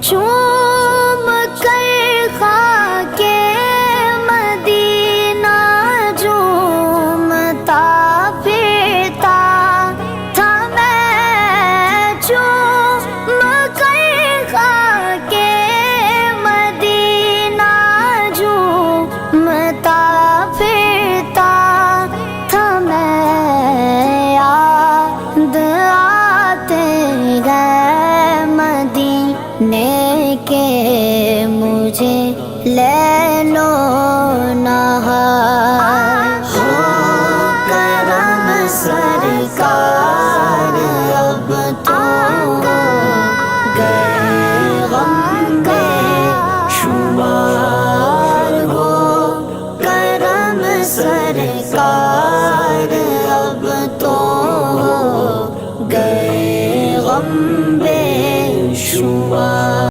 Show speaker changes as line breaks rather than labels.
چوم کر خاک مدینہ جھومتا پھرتا تھا میں، چوم کر خاک مدینہ جھومتا پھرتا تھا میں، یاد آتے گئے مدینے کے مجھے لے لو